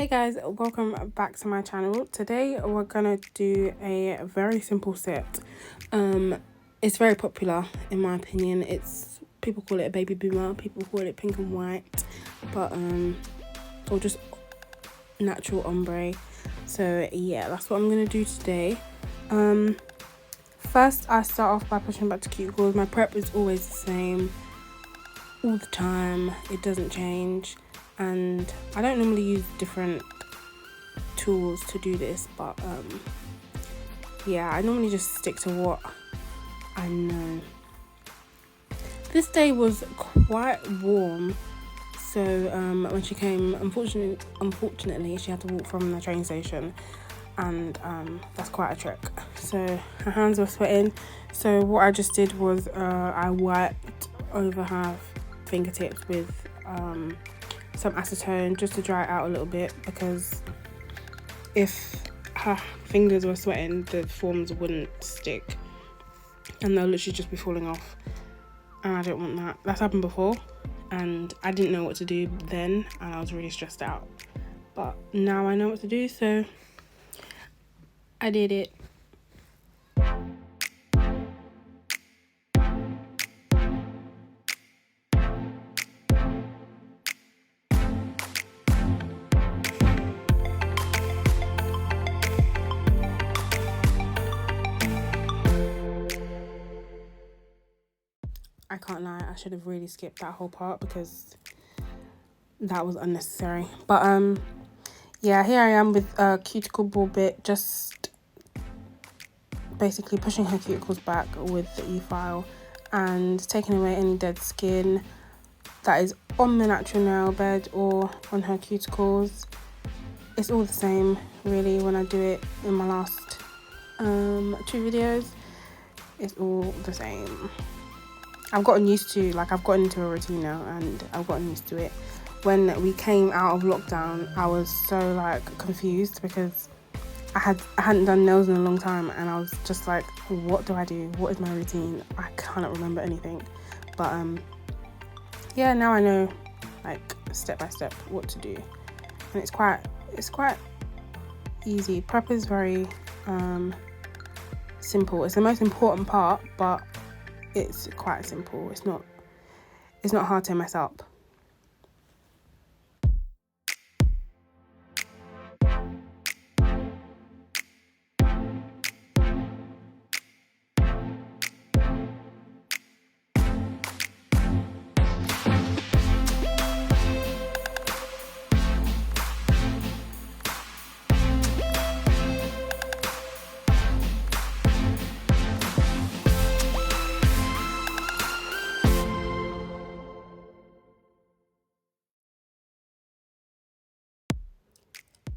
Hey guys, welcome back to my channel. Today we're gonna do a very simple set. It's very popular in my opinion. People call it a baby boomer, people call it pink and white, but or just natural ombre. So yeah, that's what I'm gonna do today. First I start off by pushing back to cuticles. My prep is always the same all the time, it doesn't change, and I don't normally use different tools to do this, but yeah, I normally just stick to what I know. This day was quite warm, so when she came, unfortunately she had to walk from the train station, and that's quite a trek, so her hands were sweating. So what I just did was I wiped over her fingertips with some acetone just to dry it out a little bit, because if her fingers were sweating the forms wouldn't stick and they'll literally just be falling off, and I don't want that. That's happened before and I didn't know what to do then, and I was really stressed out, but now I know what to do, so I did it. I can't lie, I should have really skipped that whole part because that was unnecessary. But yeah, here I am with a cuticle ball bit, just basically pushing her cuticles back with the e-file and taking away any dead skin that is on the natural nail bed or on her cuticles. It's all the same really when I do it in my last 2 videos. It's all the same. I've gotten into a routine now, and I've gotten used to it. When we came out of lockdown, I was so confused because I hadn't done nails in a long time, and I was just like, what do I do? What is my routine? I cannot remember anything. But yeah, now I know step by step what to do, and it's quite easy. Prep is very simple. It's the most important part, but it's quite simple. It's not hard to mess up.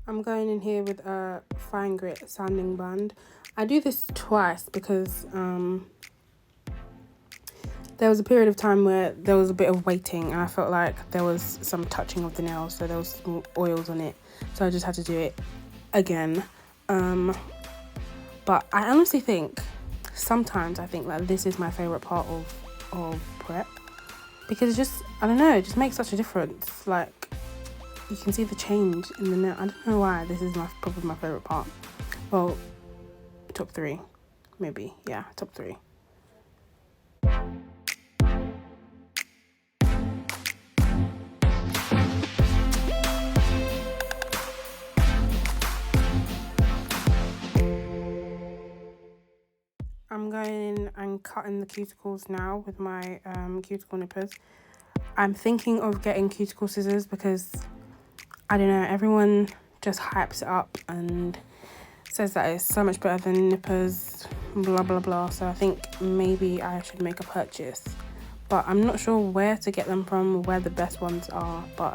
I'm going in here with a fine grit sanding band. I do this twice because there was a period of time where there was a bit of weighting and I felt like there was some touching of the nails, so there was some oils on it, so I just had to do it again. But I honestly think sometimes this is my favorite part of prep, because it just, I don't know, it just makes such a difference. You can see the change in the nail. I don't know why this is probably my favorite part. Well, top 3 maybe. Yeah, top 3. I'm going in and cutting the cuticles now with my cuticle nippers. I'm thinking of getting cuticle scissors because, I don't know, everyone just hypes it up and says that it's so much better than nippers, blah blah blah. So I think maybe I should make a purchase, but I'm not sure where to get them from, where the best ones are. But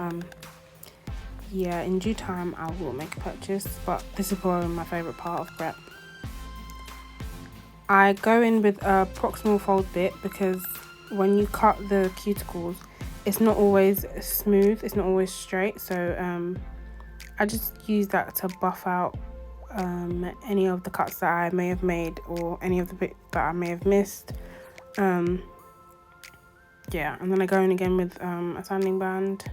yeah, in due time I will make a purchase. But this is probably my favorite part of prep. I go in with a proximal fold bit because when you cut the cuticles, it's not always smooth, it's not always straight, so I just use that to buff out any of the cuts that I may have made or any of the bits that I may have missed. Yeah, and then I go in again with a sanding band.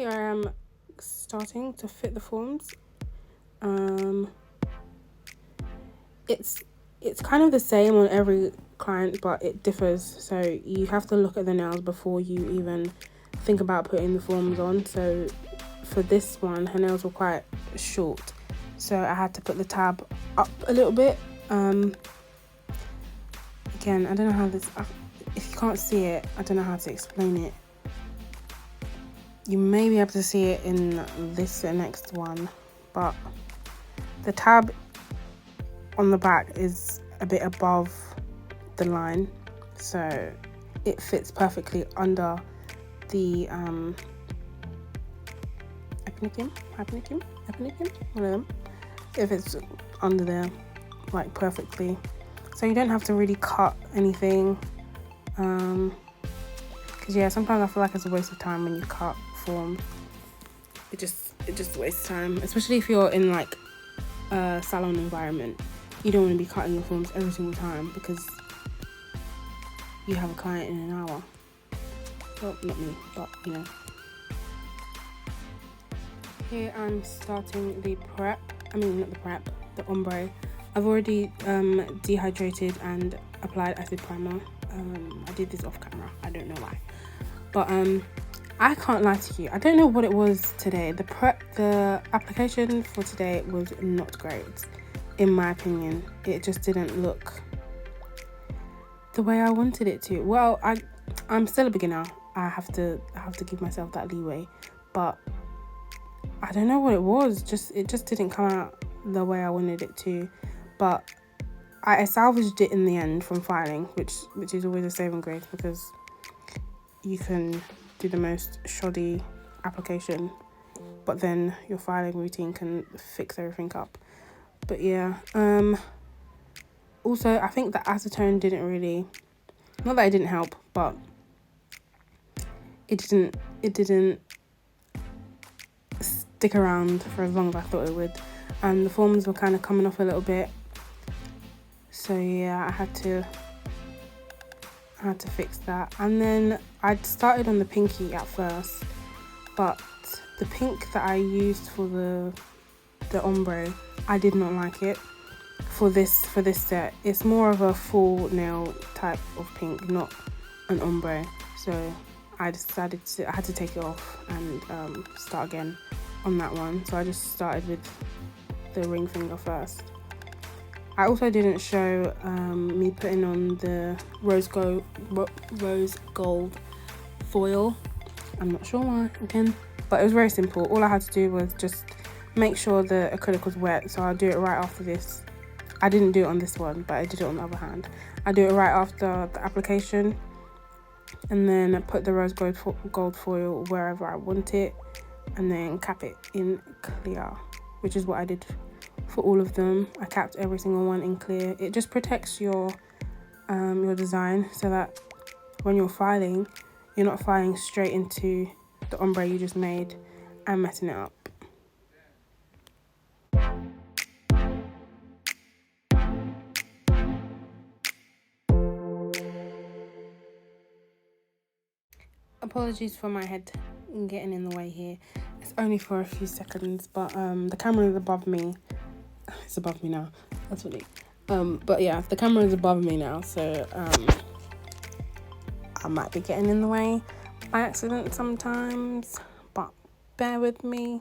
here I am starting to fit the forms. It's kind of the same on every client, but it differs. So you have to look at the nails before you even think about putting the forms on. So for this one, her nails were quite short, so I had to put the tab up a little bit. Again, I don't know how this, if you can't see it, I don't know how to explain it. You may be able to see it in this next one, but the tab on the back is a bit above the line, so it fits perfectly under the hyponychium, one of them. If it's under there, like, perfectly, so you don't have to really cut anything. Because yeah, sometimes I feel like it's a waste of time when you cut form. It just wastes time, especially if you're in like a salon environment. You don't want to be cutting your forms every single time because you have a client in an hour. Well, not me, but you know. Here I'm starting the prep. I mean, not the prep, the ombre. I've already dehydrated and applied acid primer. I did this off camera. I don't know why, but I can't lie to you. I don't know what it was today. The application for today was not great, in my opinion. It just didn't look the way I wanted it to. Well, I'm still a beginner. I have to give myself that leeway, but I don't know what it was. It just didn't come out the way I wanted it to. But I salvaged it in the end from filing, which is always a saving grace, because you can do the most shoddy application, but then your filing routine can fix everything up. But yeah, also I think the acetone didn't really, not that it didn't help, but it didn't stick around for as long as I thought it would, and the forms were kind of coming off a little bit. So yeah, I had to fix that. And then I'd started on the pinky at first, but the pink that I used for the ombre, I did not like it for this set. It's more of a full nail type of pink, not an ombre. So I decided I had to take it off and start again on that one. So I just started with the ring finger first. I also didn't show me putting on the rose gold foil. I'm not sure why, again, but it was very simple. All I had to do was just make sure the acrylic was wet, so I'll do it right after this. I didn't do it on this one, but I did it on the other hand. I do it right after the application, and then put the rose gold foil wherever I want it, and then cap it in clear, which is what I did for all of them. I capped every single one in clear. It just protects your design, so that when you're filing, you're not filing straight into the ombre you just made and messing it up. Apologies for my head getting in the way here. It's only for a few seconds, but the camera is above me. It's above me now. That's funny. But yeah, the camera is above me now, so I might be getting in the way by accident sometimes, but bear with me.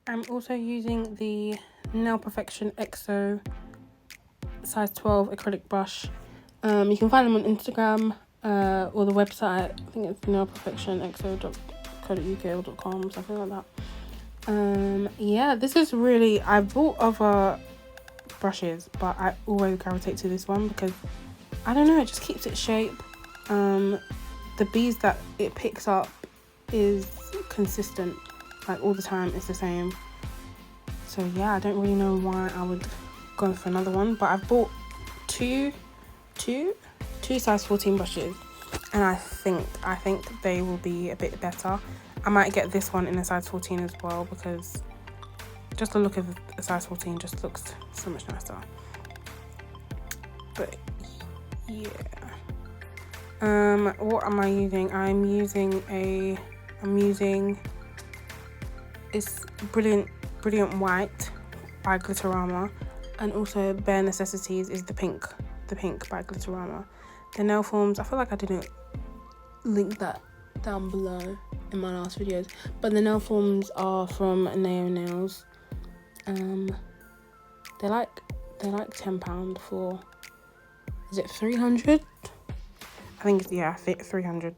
I'm also using the Nail Perfection XO size 12 acrylic brush. You can find them on Instagram or the website. I think it's nailperfectionxo.co.uk or .com, something like that. Yeah, this is really, I bought other brushes, but I always gravitate to this one because I don't know, it just keeps its shape. The beads that it picks up is consistent, like all the time it's the same. So yeah, I don't really know why I would go for another one, but I've bought two size 14 brushes, and I think they will be a bit better. I might get this one in a size 14 as well, because just the look of a size 14 just looks so much nicer. But yeah, what am I using? I'm using it's brilliant white by Glitterama, and also Bare Necessities is the pink by Glitterama. The nail forms, I feel like I didn't link that down below in my last videos, but the nail forms are from dno.nails. They're like £10 for, is it 300? I think it's, yeah, 300.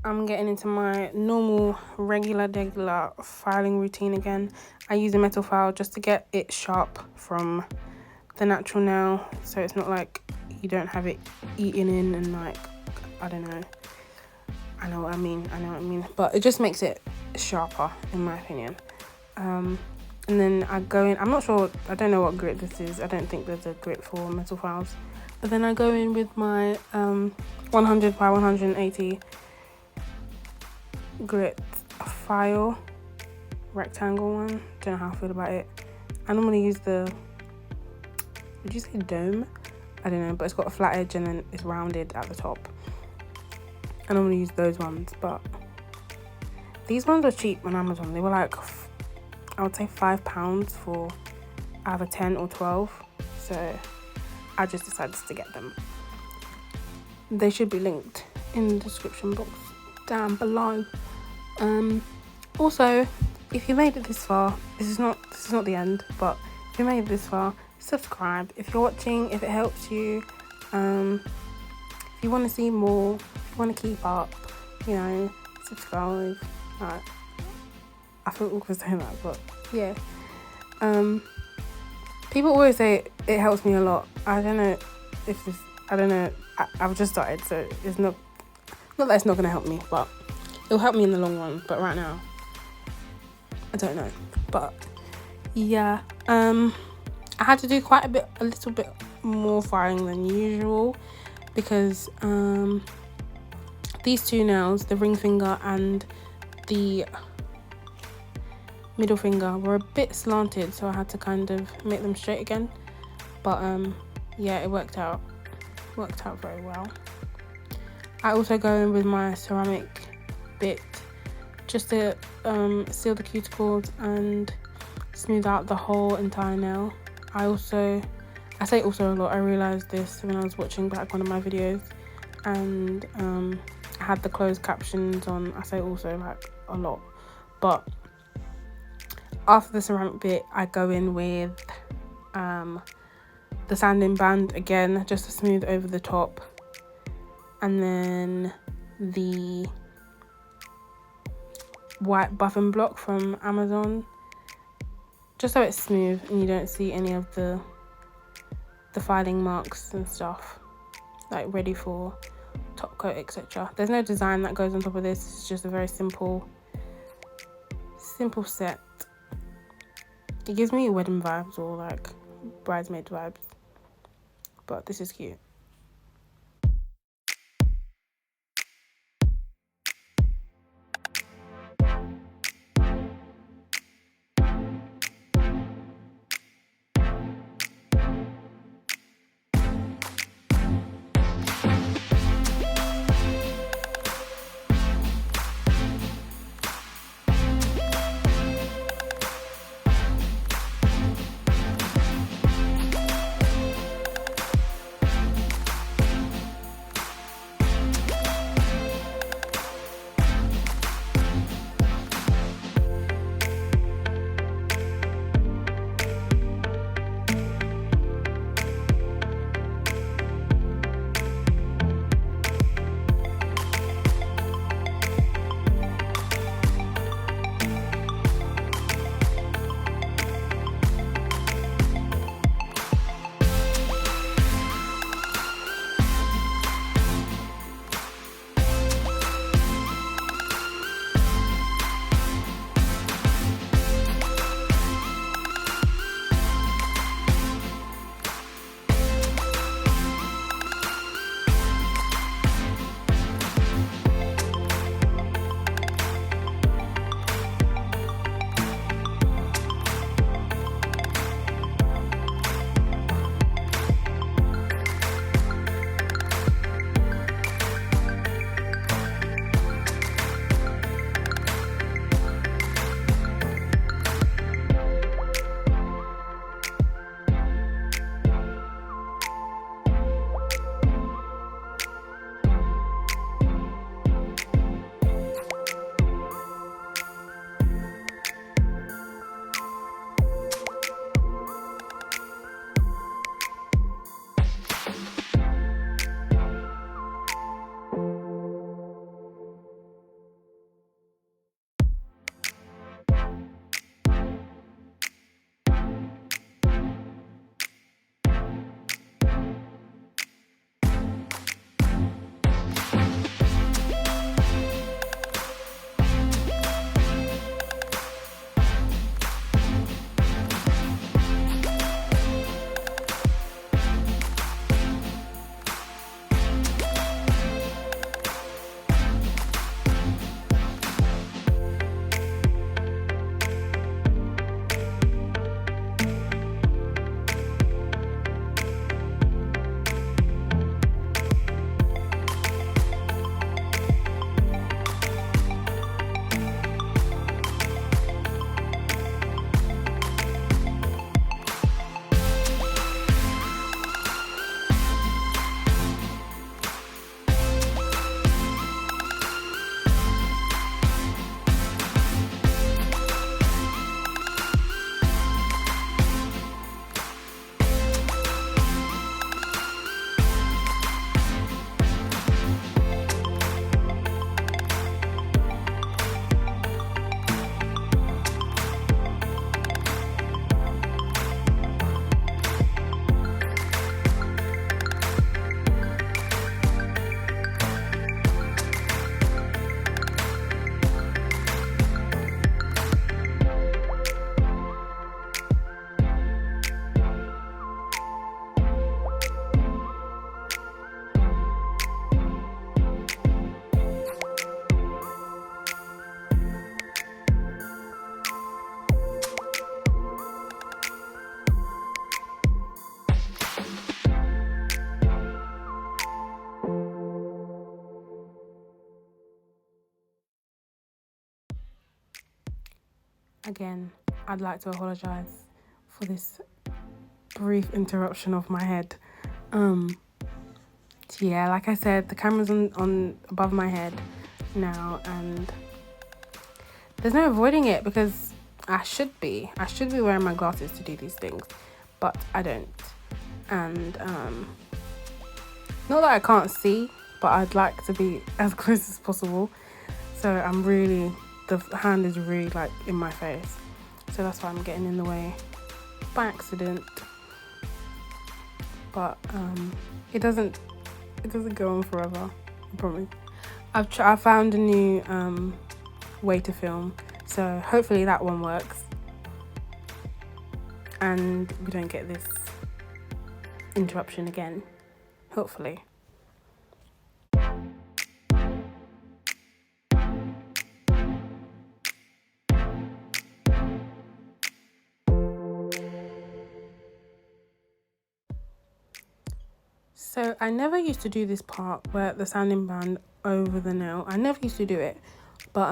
I'm getting into my normal regular filing routine again. I use a metal file just to get it sharp from the natural nail, so it's not like you don't have it eaten in and like, I don't know. I know what I mean, but it just makes it sharper in my opinion. And then I go in, I'm not sure, I don't know what grit this is. I don't think there's a grit for metal files. But then I go in with my 100 by 180 grit file, rectangle one. Don't know how I feel about it. I normally use the, would you say dome? I don't know, but it's got a flat edge and then it's rounded at the top. I normally use those ones, but these ones are cheap on Amazon. They were like, I would say £5 for either 10 or 12. So I just decided to get them. They should be linked in the description box down below. Also, if you made it this far, this is not the end, but if you made it this far, subscribe if you're watching, if it helps you. If you want to see more, if you want to keep up, you know, subscribe. I feel awkward saying that, but yeah. People always say it helps me a lot. I don't know if this, I've just started, so it's not that it's not going to help me, but it'll help me in the long run. But right now, I don't know. But yeah, I had to do a little bit more filing than usual, because these two nails, the ring finger and the middle finger, were a bit slanted, so I had to kind of make them straight again. But yeah, it worked out very well. I also go in with my ceramic bit just to seal the cuticles and smooth out the whole entire nail. I say also a lot. I realized this when I was watching back one of my videos, and I had the closed captions on. I say also like a lot, but after the ceramic bit, I go in with the sanding band again, just to smooth over the top, and then the white buffing block from Amazon, just so it's smooth and you don't see any of the filing marks and stuff, like ready for top coat, etc. There's no design that goes on top of this. It's just a very simple set. It gives me wedding vibes or like bridesmaid vibes, but this is cute. Again, I'd like to apologise for this brief interruption of my head. So yeah, like I said, the camera's on above my head now, and there's no avoiding it because I should be wearing my glasses to do these things, but I don't. And not that I can't see, but I'd like to be as close as possible. So the hand is really like in my face. So that's why I'm getting in the way by accident. But it doesn't go on forever, I promise. I've found a new way to film, so hopefully that one works and we don't get this interruption again, hopefully. So I never used to do this part where the sanding band over the nail. I never used to do it, but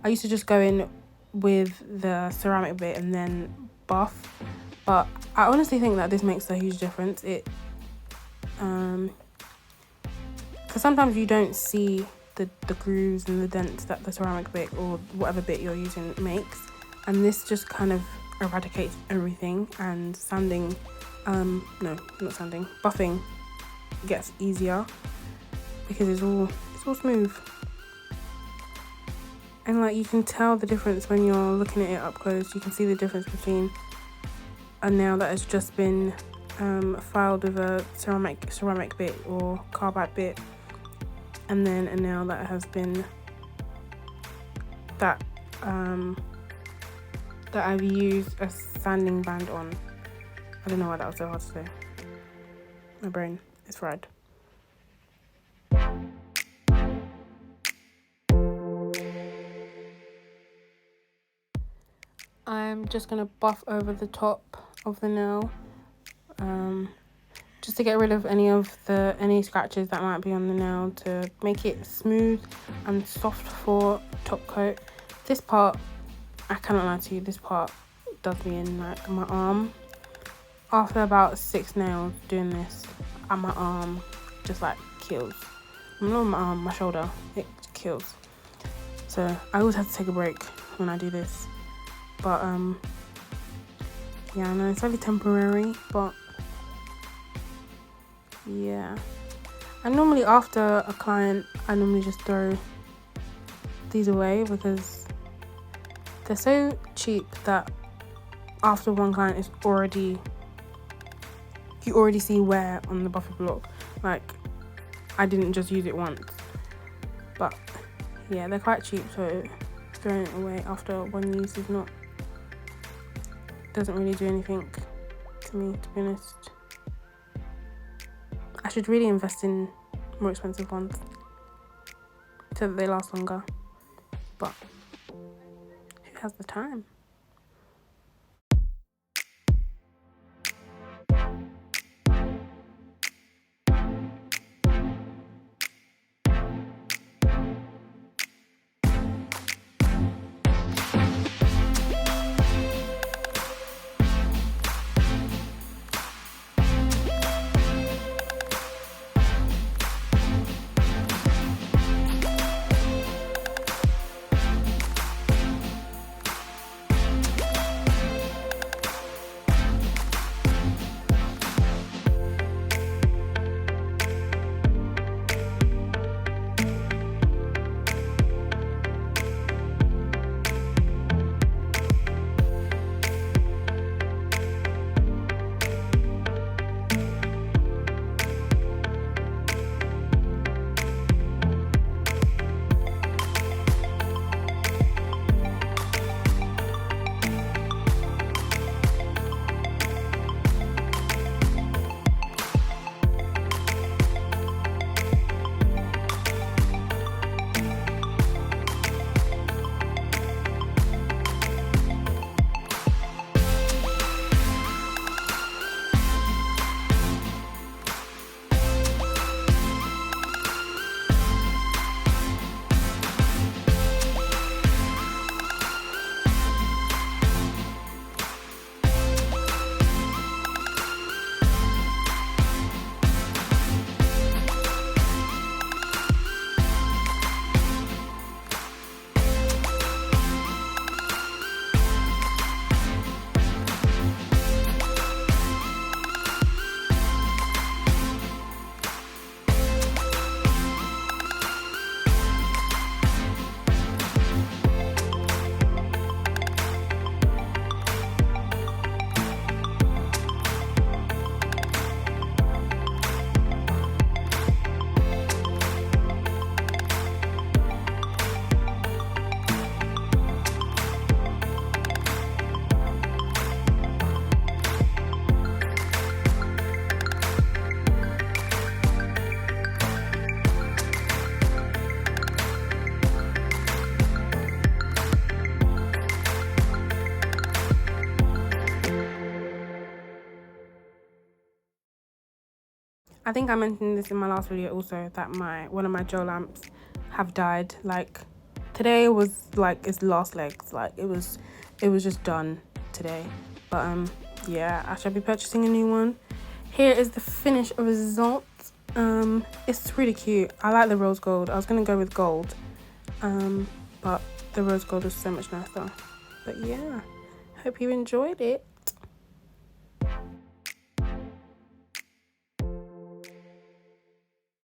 I used to just go in with the ceramic bit and then buff. But I honestly think that this makes a huge difference. Because sometimes you don't see the grooves and the dents that the ceramic bit or whatever bit you're using makes, and this just kind of eradicates everything. And sanding, buffing gets easier because it's all smooth, and like you can tell the difference when you're looking at it up close. You can see the difference between a nail that has just been filed with a ceramic bit or carbide bit, and then a nail that has been that I've used a sanding band on. I don't know why that was so hard to say. My brain is fried. I'm just going to buff over the top of the nail, just to get rid of any scratches that might be on the nail, to make it smooth and soft for top coat. This part, I cannot lie to you, this part does me in like my arm. After about 6 nails doing this, and my arm just like kills. Not my arm, my shoulder, it kills. So I always have to take a break when I do this. But yeah, I know it's only temporary, but yeah. And normally after a client, I normally just throw these away because they're so cheap that after one client you already see wear on the buffer block. Like, I didn't just use it once. But yeah, they're quite cheap, so throwing it away after one use doesn't really do anything to me, to be honest. I should really invest in more expensive ones so that they last longer, but who has the time? I think I mentioned this in my last video also, that one of my gel lamps have died. Like today was like its last legs. Like it was just done today. But yeah, I shall be purchasing a new one. Here is the finished result. It's really cute. I like the rose gold. I was gonna go with gold, but the rose gold is so much nicer. But yeah, hope you enjoyed it.